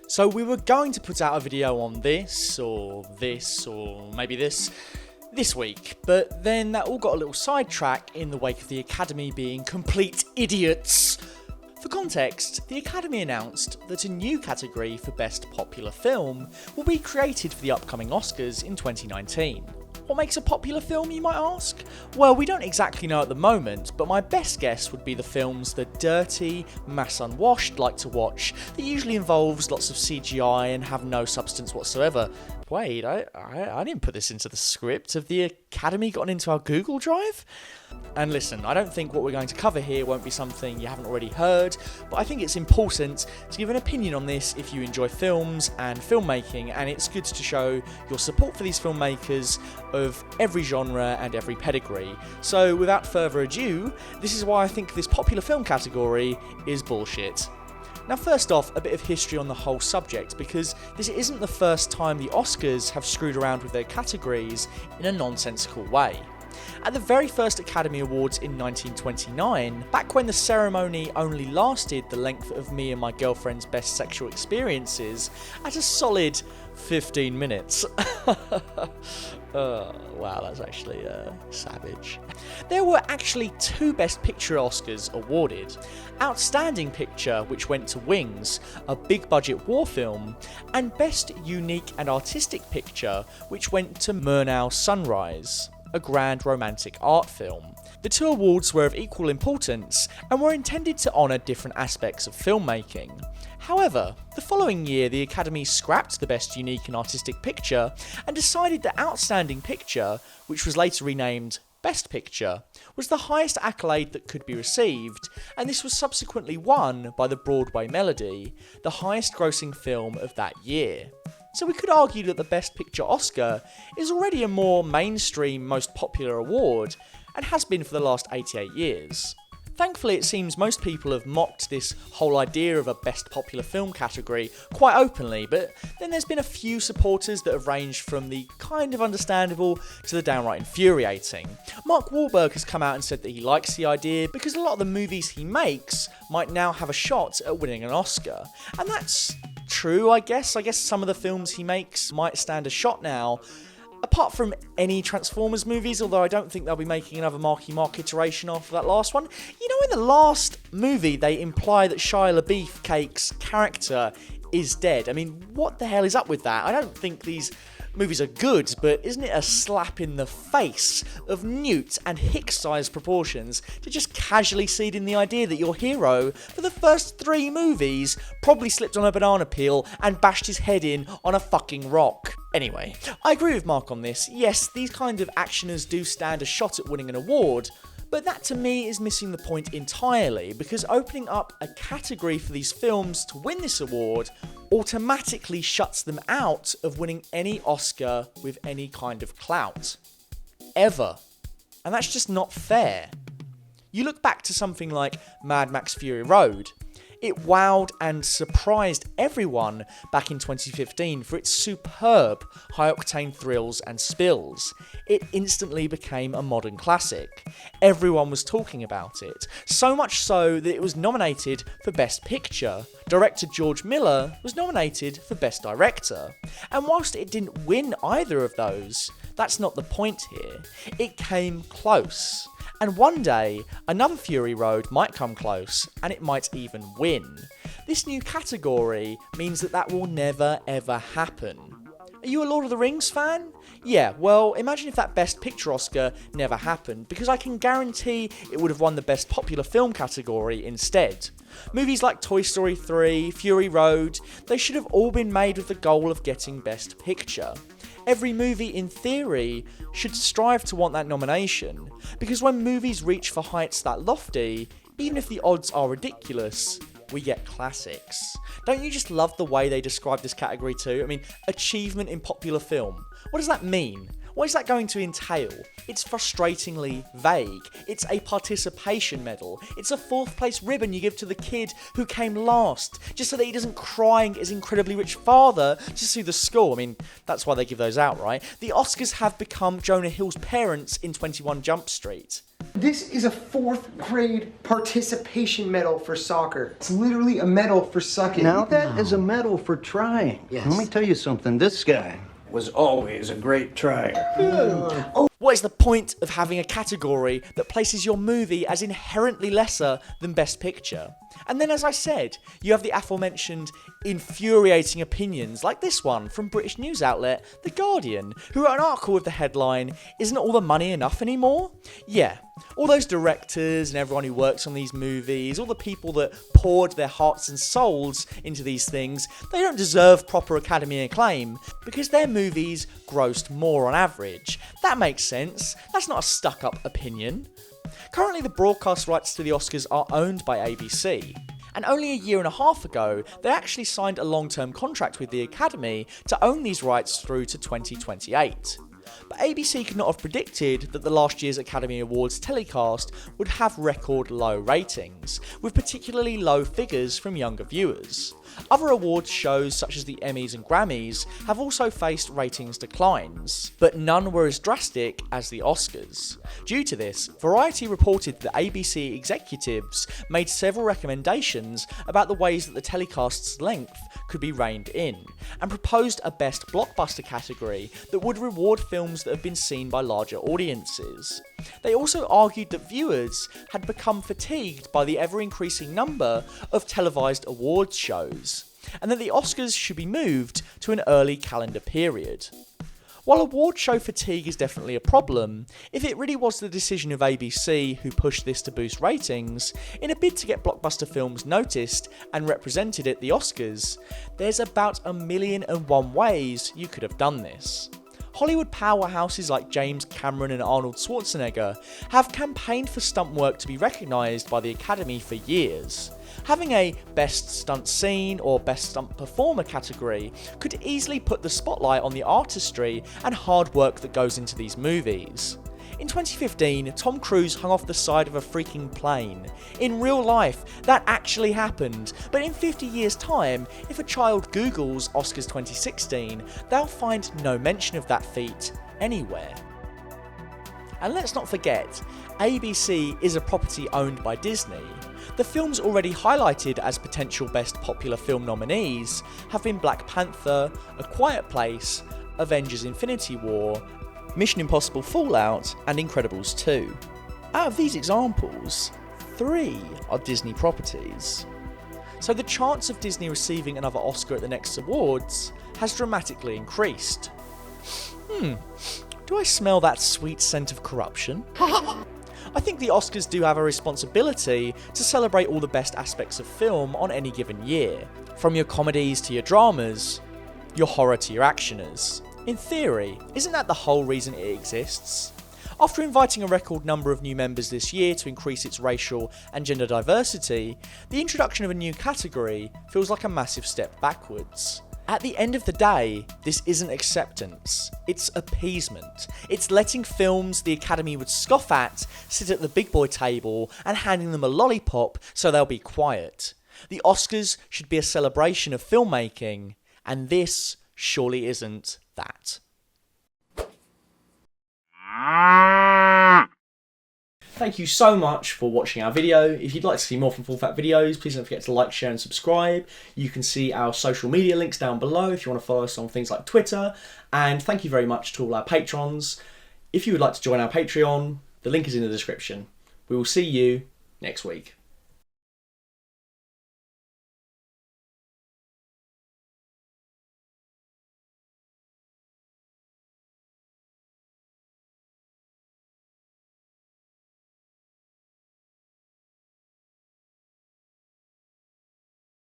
So we were going to put out a video on this, or maybe this week, but then that all got a little sidetracked in the wake of the Academy being complete idiots. For context, the Academy announced that a new category for Best Popular Film will be created for the upcoming Oscars in 2019. What makes a popular film, you might ask? Well, we don't exactly know at the moment, but my best guess would be the films the dirty, mass unwashed like to watch that usually involves lots of CGI and have no substance whatsoever. Wait, I didn't put this into the script. Have the Academy gotten into our Google Drive? And listen, I don't think what we're going to cover here won't be something you haven't already heard, but I think it's important to give an opinion on this if you enjoy films and filmmaking, and it's good to show your support for these filmmakers of every genre and every pedigree. So without further ado, this is why I think this popular film category is bullshit. Now first off, a bit of history on the whole subject, because this isn't the first time the Oscars have screwed around with their categories in a nonsensical way. At the very first Academy Awards in 1929, back when the ceremony only lasted the length of me and my girlfriend's best sexual experiences, at a solid 15 minutes. Wow, that's actually savage. There were actually two Best Picture Oscars awarded. Outstanding Picture, which went to Wings, a big budget war film, and Best Unique and Artistic Picture, which went to Murnau Sunrise, a grand romantic art film. The two awards were of equal importance and were intended to honour different aspects of filmmaking. However, the following year the Academy scrapped the Best Unique and Artistic Picture and decided that Outstanding Picture, which was later renamed Best Picture, was the highest accolade that could be received, and this was subsequently won by The Broadway Melody, the highest grossing film of that year. So we could argue that the Best Picture Oscar is already a more mainstream, most popular award, and has been for the last 88 years. Thankfully, it seems most people have mocked this whole idea of a Best Popular Film category quite openly, but then there's been a few supporters that have ranged from the kind of understandable to the downright infuriating. Mark Wahlberg has come out and said that he likes the idea because a lot of the movies he makes might now have a shot at winning an Oscar. And that's true, I guess. I guess some of the films he makes might stand a shot now. Apart from any Transformers movies, although I don't think they'll be making another Marky Mark iteration after that last one. You know, in the last movie, they imply that Shia LaBeouf's character is dead. I mean, what the hell is up with that? I don't think these movies are good, but isn't it a slap in the face of Newt and Hicks-sized proportions to just casually seed in the idea that your hero, for the first 3 movies, probably slipped on a banana peel and bashed his head in on a fucking rock? Anyway, I agree with Mark on this. Yes, these kind of actioners do stand a shot at winning an award, but that to me is missing the point entirely, because opening up a category for these films to win this award automatically shuts them out of winning any Oscar with any kind of clout. Ever. And that's just not fair. You look back to something like Mad Max Fury Road. It wowed and surprised everyone back in 2015 for its superb high-octane thrills and spills. It instantly became a modern classic. Everyone was talking about it, so much so that it was nominated for Best Picture. Director George Miller was nominated for Best Director. And whilst it didn't win either of those, that's not the point here. It came close. And one day, another Fury Road might come close, and it might even win. This new category means that will never ever happen. Are you a Lord of the Rings fan? Yeah, well, imagine if that Best Picture Oscar never happened, because I can guarantee it would have won the Best Popular Film category instead. Movies like Toy Story 3, Fury Road, they should have all been made with the goal of getting Best Picture. Every movie, in theory, should strive to want that nomination, because when movies reach for heights that lofty, even if the odds are ridiculous, we get classics. Don't you just love the way they describe this category too? I mean, achievement in popular film. What does that mean? What is that going to entail? It's frustratingly vague. It's a participation medal. It's a 4th place ribbon you give to the kid who came last, just so that he doesn't cry and get his incredibly rich father to sue the school. I mean, that's why they give those out, right? The Oscars have become Jonah Hill's parents in 21 Jump Street. This is a 4th grade participation medal for soccer. It's literally a medal for sucking. Now that is a medal for trying. Yes. Let me tell you something. This guy was always a great trier. What is the point of having a category that places your movie as inherently lesser than Best Picture? And then, as I said, you have the aforementioned infuriating opinions like this one from British news outlet The Guardian, who wrote an article with the headline, "Isn't all the money enough anymore?" Yeah, all those directors and everyone who works on these movies, all the people that poured their hearts and souls into these things, they don't deserve proper Academy acclaim because their movies grossed more on average. That makes sense. That's not a stuck-up opinion. Currently, the broadcast rights to the Oscars are owned by ABC. And only a year and a half ago, they actually signed a long-term contract with the Academy to own these rights through to 2028. But ABC could not have predicted that the last year's Academy Awards telecast would have record low ratings, with particularly low figures from younger viewers. Other awards shows such as the Emmys and Grammys have also faced ratings declines, but none were as drastic as the Oscars. Due to this, Variety reported that ABC executives made several recommendations about the ways that the telecast's length could be reined in, and proposed a best blockbuster category that would reward films that have been seen by larger audiences. They also argued that viewers had become fatigued by the ever-increasing number of televised awards shows, and that the Oscars should be moved to an early calendar period. While award show fatigue is definitely a problem, if it really was the decision of ABC who pushed this to boost ratings, in a bid to get blockbuster films noticed and represented at the Oscars, there's about 1,000,001 ways you could have done this. Hollywood powerhouses like James Cameron and Arnold Schwarzenegger have campaigned for stunt work to be recognised by the Academy for years. Having a Best Stunt Scene or Best Stunt Performer category could easily put the spotlight on the artistry and hard work that goes into these movies. In 2015, Tom Cruise hung off the side of a freaking plane. In real life, that actually happened, but in 50 years' time, if a child Googles Oscars 2016, they'll find no mention of that feat anywhere. And let's not forget, ABC is a property owned by Disney. The films already highlighted as potential Best Popular Film nominees have been Black Panther, A Quiet Place, Avengers Infinity War, Mission Impossible Fallout, and Incredibles 2. Out of these examples, 3 are Disney properties. So the chance of Disney receiving another Oscar at the next awards has dramatically increased. Do I smell that sweet scent of corruption? I think the Oscars do have a responsibility to celebrate all the best aspects of film on any given year, from your comedies to your dramas, your horror to your actioners. In theory, isn't that the whole reason it exists? After inviting a record number of new members this year to increase its racial and gender diversity, the introduction of a new category feels like a massive step backwards. At the end of the day, this isn't acceptance, it's appeasement. It's letting films the Academy would scoff at sit at the big boy table and handing them a lollipop so they'll be quiet. The Oscars should be a celebration of filmmaking, and this surely isn't that. Thank you so much for watching our video. If you'd like to see more from Full Fat Videos, please don't forget to like, share and subscribe. You can see our social media links down below if you want to follow us on things like Twitter. And thank you very much to all our patrons. If you would like to join our Patreon, the link is in the description. We will see you next week.